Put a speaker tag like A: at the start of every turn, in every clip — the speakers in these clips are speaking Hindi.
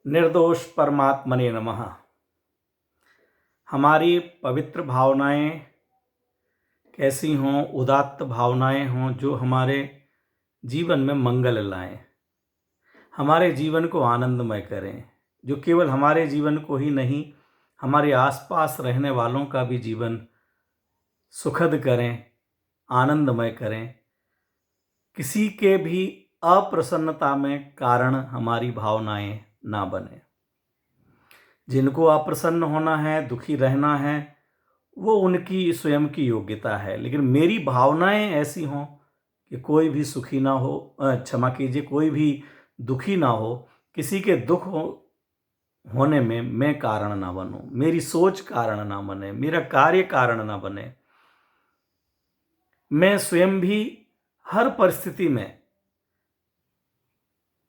A: निर्दोष परमात्मने नमः। हमारी पवित्र भावनाएं कैसी हों, उदात्त भावनाएं हों जो हमारे जीवन में मंगल लाएं, हमारे जीवन को आनंदमय करें, जो केवल हमारे जीवन को ही नहीं हमारे आसपास रहने वालों का भी जीवन सुखद करें, आनंदमय करें। किसी के भी अप्रसन्नता में कारण हमारी भावनाएं ना बने। जिनको अप्रसन्न होना है, दुखी रहना है, वो उनकी स्वयं की योग्यता है, लेकिन मेरी भावनाएं ऐसी हों कि कोई भी सुखी ना हो, क्षमा कीजिए, कोई भी दुखी ना हो, किसी के दुख होने में मैं कारण ना बनूं, मेरी सोच कारण ना बने, मेरा कार्य कारण ना बने। मैं स्वयं भी हर परिस्थिति में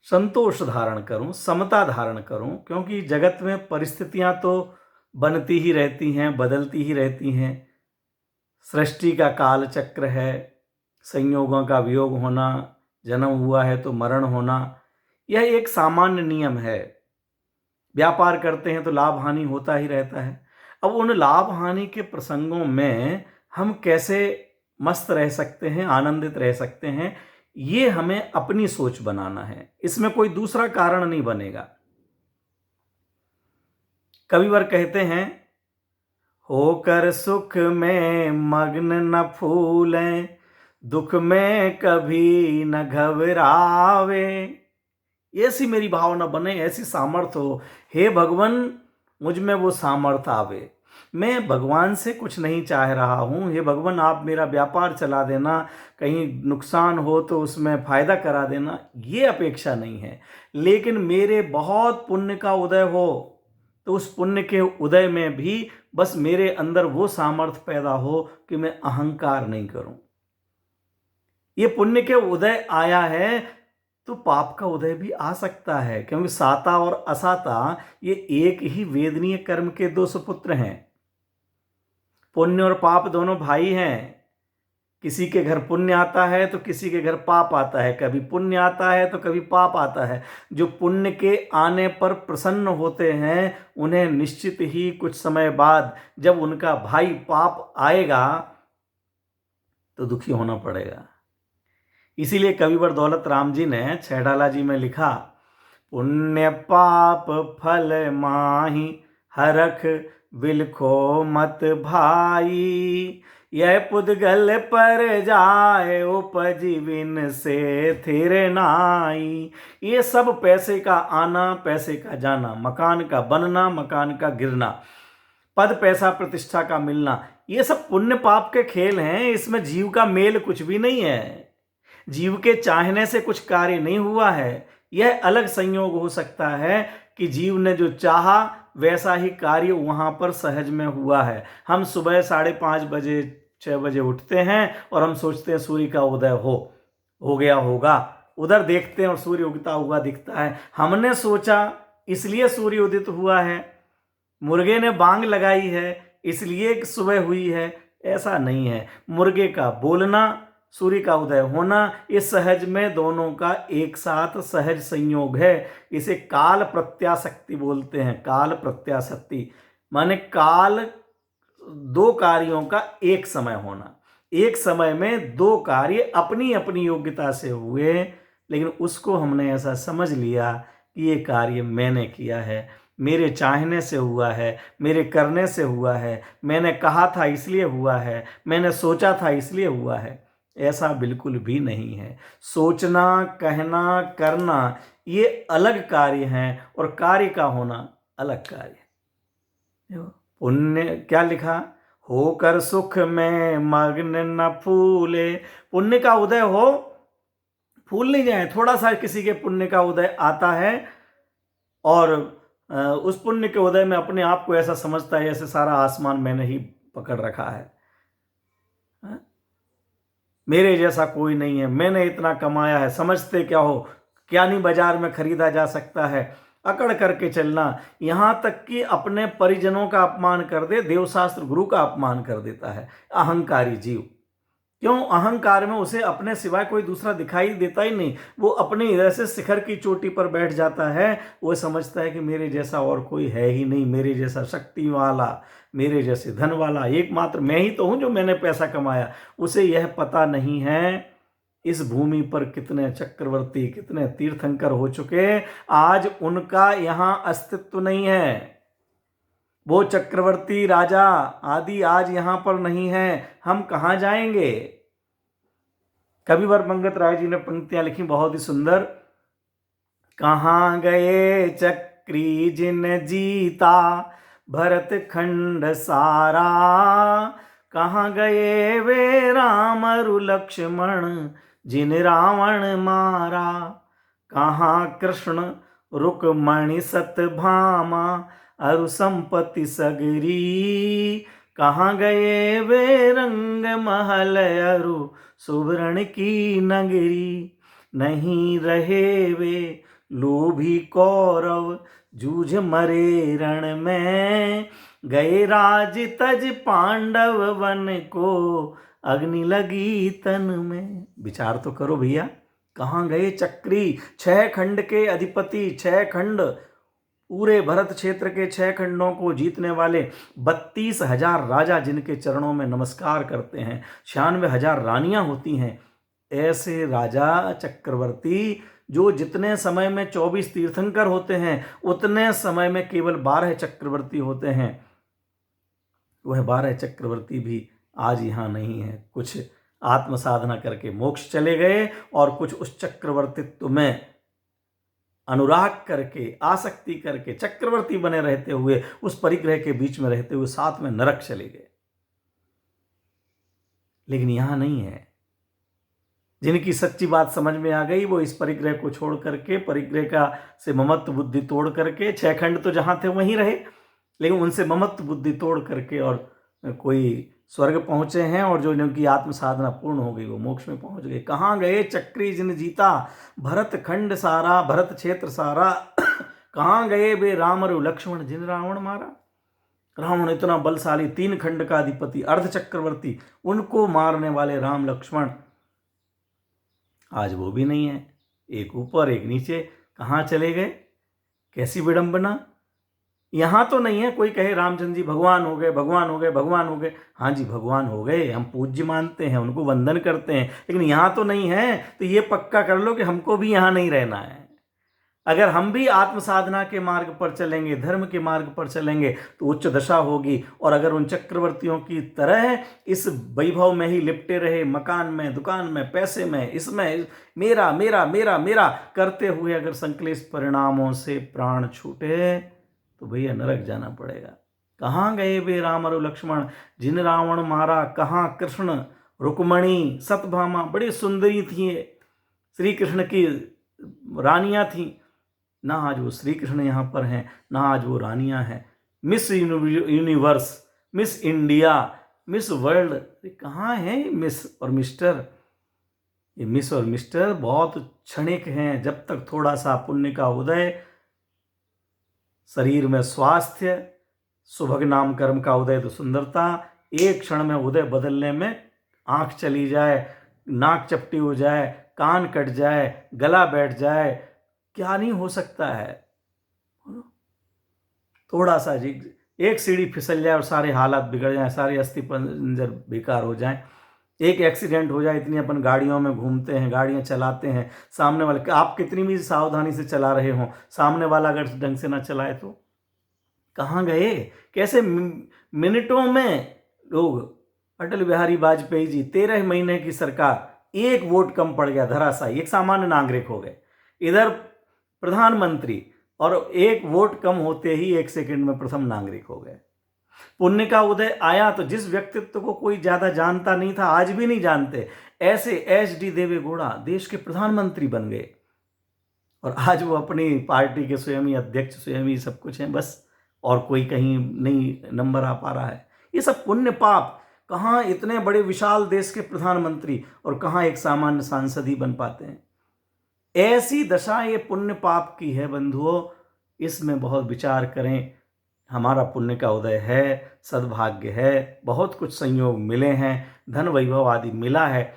A: संतोष धारण करूं, समता धारण करूं, क्योंकि जगत में परिस्थितियां तो बनती ही रहती हैं, बदलती ही रहती हैं। सृष्टि का काल चक्र है, संयोगों का वियोग होना, जन्म हुआ है तो मरण होना, यह एक सामान्य नियम है। व्यापार करते हैं तो लाभ हानि होता ही रहता है। अब उन लाभ हानि के प्रसंगों में हम कैसे मस्त रह सकते हैं, आनंदित रह सकते हैं, ये हमें अपनी सोच बनाना है। इसमें कोई दूसरा कारण नहीं बनेगा। कविवर कहते हैं, होकर सुख में मग्न न फूलें, दुख में कभी न घबरावे। ऐसी मेरी भावना बने, ऐसी सामर्थ्य हो। हे भगवान, मुझ में वो सामर्थ्य आवे। मैं भगवान से कुछ नहीं चाह रहा हूँ। हे भगवान, आप मेरा व्यापार चला देना, कहीं नुकसान हो तो उसमें फ़ायदा करा देना, ये अपेक्षा नहीं है। लेकिन मेरे बहुत पुण्य का उदय हो तो उस पुण्य के उदय में भी बस मेरे अंदर वो सामर्थ्य पैदा हो कि मैं अहंकार नहीं करूं। ये पुण्य के उदय आया है तो पाप का उदय भी आ सकता है, क्योंकि साता और असाता ये एक ही वेदनीय कर्म के दो सुपुत्र हैं। पुण्य और पाप दोनों भाई हैं। किसी के घर पुण्य आता है तो किसी के घर पाप आता है, कभी पुण्य आता है तो कभी पाप आता है। जो पुण्य के आने पर प्रसन्न होते हैं, उन्हें निश्चित ही कुछ समय बाद जब उनका भाई पाप आएगा तो दुखी होना पड़ेगा। इसीलिए कविवर दौलत राम जी ने छैडाला जी में लिखा, पुण्य पाप फल माही हरख बिलखो मत भाई, यह पुद्गल पर जाए उपजी बिन से थिर नाई। ये सब पैसे का आना, पैसे का जाना, मकान का बनना, मकान का गिरना, पद पैसा प्रतिष्ठा का मिलना, ये सब पुण्य पाप के खेल हैं। इसमें जीव का मेल कुछ भी नहीं है। जीव के चाहने से कुछ कार्य नहीं हुआ है। यह अलग संयोग हो सकता है कि जीव ने जो चाहा वैसा ही कार्य वहां पर सहज में हुआ है। हम सुबह 5:30 बजे 6 बजे उठते हैं और हम सोचते हैं सूर्य का उदय हो गया होगा। उधर देखते हैं और सूर्य उगता हुआ दिखता है। हमने सोचा इसलिए सूर्य उदित हुआ है, मुर्गे ने बांग लगाई है इसलिए सुबह हुई है, ऐसा नहीं है। मुर्गे का बोलना, सूर्य का उदय होना, ये सहज में दोनों का एक साथ सहज संयोग है। इसे काल प्रत्याशक्ति बोलते हैं। काल प्रत्याशक्ति माने काल, दो कार्यों का एक समय होना। एक समय में दो कार्य अपनी अपनी योग्यता से हुए, लेकिन उसको हमने ऐसा समझ लिया कि ये कार्य मैंने किया है, मेरे चाहने से हुआ है, मेरे करने से हुआ है, मैंने कहा था इसलिए हुआ है, मैंने सोचा था इसलिए हुआ है। ऐसा बिल्कुल भी नहीं है। सोचना, कहना, करना ये अलग कार्य हैं और कार्य का होना अलग कार्य है। पुण्य क्या लिखा, होकर सुख में मग्न न फूले। पुण्य का उदय हो, फूल नहीं जाए। थोड़ा सा किसी के पुण्य का उदय आता है और उस पुण्य के उदय में अपने आप को ऐसा समझता है जैसे सारा आसमान मैंने ही पकड़ रखा है, मेरे जैसा कोई नहीं है, मैंने इतना कमाया है, समझते क्या हो, क्या नहीं बाजार में खरीदा जा सकता है। अकड़ करके चलना, यहां तक कि अपने परिजनों का अपमान कर दे, देवशास्त्र गुरु का अपमान कर देता है अहंकारी जीव। क्यों? अहंकार में उसे अपने सिवाय कोई दूसरा दिखाई देता ही नहीं। वो अपनी जैसे शिखर की चोटी पर बैठ जाता है, वो समझता है कि मेरे जैसा और कोई है ही नहीं, मेरे जैसा शक्ति वाला, मेरे जैसे धन वाला एकमात्र मैं ही तो हूं जो मैंने पैसा कमाया। उसे यह पता नहीं है इस भूमि पर कितने चक्रवर्ती, कितने तीर्थंकर हो चुके, आज उनका यहां अस्तित्व नहीं है। वो चक्रवर्ती राजा आदि आज यहां पर नहीं है, हम कहां जाएंगे? कविवर पंगत राय जी ने पंक्तियां लिखी बहुत ही सुंदर। कहां गए चक्री जिन जीता भरत खंड सारा, कहां गए वे राम अरु लक्ष्मण जिन रावण मारा, कहां कृष्ण रुक्मणी सतभामा अरु संपत्ति सगरी, कहाँ गए वे रंग महल अरु सुवर्ण की नगरी, नहीं रहे वे लोभी कौरव जूझ मरे रण में, गए राज तज पांडव वन को अग्नि लगी तन में। विचार तो करो भैया, कहाँ गए चक्री, 6 खंड के अधिपति, 6 खंड, पूरे भरत क्षेत्र के 6 खंडों को जीतने वाले 32,000 राजा जिनके चरणों में नमस्कार करते हैं, 96,000 रानियां होती हैं, ऐसे राजा चक्रवर्ती जो जितने समय में 24 तीर्थंकर होते हैं उतने समय में केवल 12 चक्रवर्ती होते हैं, वह 12 चक्रवर्ती भी आज यहाँ नहीं है। कुछ आत्म साधना करके मोक्ष चले गए और कुछ उस चक्रवर्तित्व में अनुराग करके, आसक्ति करके, चक्रवर्ती बने रहते हुए, उस परिग्रह के बीच में रहते हुए साथ में नरक चले गए। लेकिन यहां नहीं है। जिनकी सच्ची बात समझ में आ गई वो इस परिग्रह को छोड़ करके, परिग्रह का से ममत्व बुद्धि तोड़ करके, 6 खंड तो जहां थे वहीं रहे, लेकिन उनसे ममत्व बुद्धि तोड़ करके और कोई स्वर्ग पहुंचे हैं, और जो जिनकी आत्म साधना पूर्ण हो गई वो मोक्ष में पहुंच गए। कहाँ गए चक्री जिन जीता भरत खंड सारा, भरत क्षेत्र सारा, कहाँ गए वे राम और लक्ष्मण जिन रावण मारा। रावण इतना बलशाली, 3 खंड का अधिपति, अर्ध चक्रवर्ती, उनको मारने वाले राम लक्ष्मण आज वो भी नहीं है, एक ऊपर एक नीचे, कहाँ चले गए? कैसी विडंबना। यहां तो नहीं है कोई कहे रामचंद्र जी भगवान हो गए, भगवान हो गए, भगवान हो गए। हाँ जी भगवान हो गए, हम पूज्य मानते हैं, उनको वंदन करते हैं, लेकिन यहां तो नहीं है। तो ये पक्का कर लो कि हमको भी यहां नहीं रहना है। अगर हम भी आत्म साधना के मार्ग पर चलेंगे, धर्म के मार्ग पर चलेंगे तो उच्च दशा होगी। और अगर उन चक्रवर्तियों की तरह इस वैभव में ही लिपटे रहे, मकान में, दुकान में, पैसे में, इसमें मेरा मेरा मेरा मेरा करते हुए अगर संक्लेश परिणामों से प्राण छूटे तो भैया नरक जाना पड़ेगा। कहाँ गए वे राम और लक्ष्मण जिन रावण मारा, कहाँ कृष्ण रुक्मणी सतभामा, बड़ी सुंदरी थी श्री कृष्ण की रानियां थी, ना आज वो श्री कृष्ण यहाँ पर हैं, ना आज वो रानियां हैं। Miss universe, miss India, miss world, कहाँ है मिस और मिस्टर? ये मिस और मिस्टर बहुत क्षणिक हैं। जब तक थोड़ा सा पुण्य का उदय, शरीर में स्वास्थ्य, सुभग नाम कर्म का उदय तो सुंदरता, एक क्षण में उदय बदलने में आंख चली जाए, नाक चपटी हो जाए, कान कट जाए, गला बैठ जाए, क्या नहीं हो सकता है। थोड़ा सा जी एक सीढ़ी फिसल जाए और सारे हालात बिगड़ जाएं, सारे अस्थि पंजर बेकार हो जाएं, एक एक्सीडेंट हो जाए। इतनी अपन गाड़ियों में घूमते हैं, गाड़ियां चलाते हैं, सामने वाले आप कितनी भी सावधानी से चला रहे हो, सामने वाला अगर ढंग से ना चलाए तो कहाँ गए? कैसे मिनटों में लोग, अटल बिहारी वाजपेयी जी 13 महीने की सरकार, एक वोट कम पड़ गया, धराशायी, एक सामान्य नागरिक हो गए। इधर प्रधानमंत्री, और एक वोट कम होते ही 1 सेकंड में प्रथम नागरिक हो गए। पुण्य का उदय आया तो जिस व्यक्तित्व को कोई ज्यादा जानता नहीं था, आज भी नहीं जानते, ऐसे एच.डी. देवेगौड़ा देश के प्रधानमंत्री बन गए, और आज वो अपनी पार्टी के स्वयं ही अध्यक्ष, स्वयं ही सब कुछ हैं बस, और कोई कहीं नहीं नंबर आ पा रहा है। ये सब पुण्य पाप, कहाँ इतने बड़े विशाल देश के प्रधानमंत्री और कहाँ एक सामान्य सांसद ही बन पाते हैं। ऐसी दशा ये पुण्य पाप की है बंधुओं, इसमें बहुत विचार करें। हमारा पुण्य का उदय है, सद्भाग्य है, बहुत कुछ संयोग मिले हैं, धन वैभव आदि मिला है,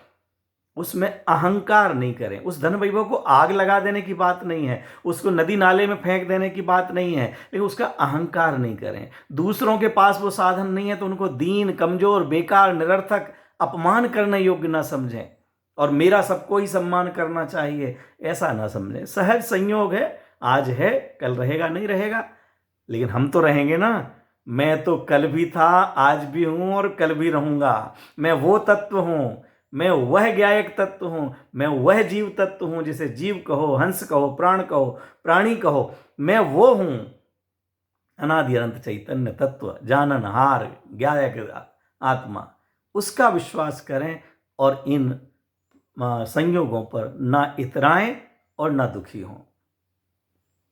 A: उसमें अहंकार नहीं करें। उस धन वैभव को आग लगा देने की बात नहीं है, उसको नदी नाले में फेंक देने की बात नहीं है, लेकिन उसका अहंकार नहीं करें। दूसरों के पास वो साधन नहीं है तो उनको दीन, कमजोर, बेकार, निरर्थक, अपमान करने योग्य ना समझें और मेरा सबको ही सम्मान करना चाहिए ऐसा ना समझें। सहज संयोग है, आज है, कल रहेगा नहीं रहेगा, लेकिन हम तो रहेंगे ना। मैं तो कल भी था, आज भी हूं और कल भी रहूंगा। मैं वो तत्व हूं, मैं वह ज्ञायक तत्व हूं, मैं वह जीव तत्व हूं जिसे जीव कहो, हंस कहो, प्राण कहो, प्राणी कहो। मैं वो हूं, अनादि अनंत चैतन्य तत्व, जानन हार, ज्ञायक आत्मा। उसका विश्वास करें और इन संयोगों पर ना इतराएं और ना दुखी हों।